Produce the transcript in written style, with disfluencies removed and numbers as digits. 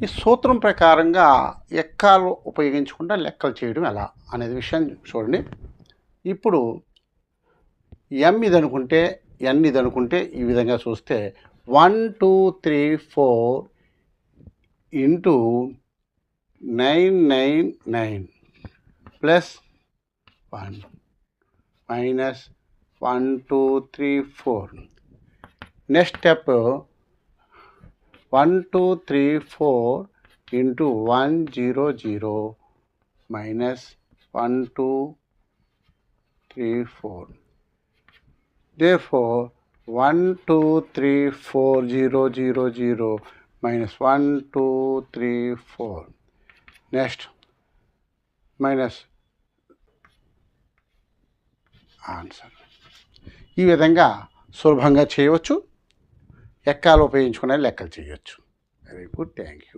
ఈ సూత్రం ప్రకారంగా ఎక్కాలు ఉపయోగించకుండా లెక్కలు చేయడం ఎలా అనేది విషయం చూడండి. ఇప్పుడు m ఇది అనుకుంటే n ఇది అనుకుంటే ఈ విధంగా చూస్తే 1 2 3 4 into 999 plus 1 minus 1 2 3 4. Next step 1 2 3 4 into 100 minus 1 2 3 4. Therefore 1 2 3 4 0 0 0 minus 1 2 3 4. Next minus answer. ఈ విధంగా సులభంగా చేయవచ్చు. ఎక్కాలు ఉపయోగించుకునే లెక్కలు చేయవచ్చు. Very good, thank you.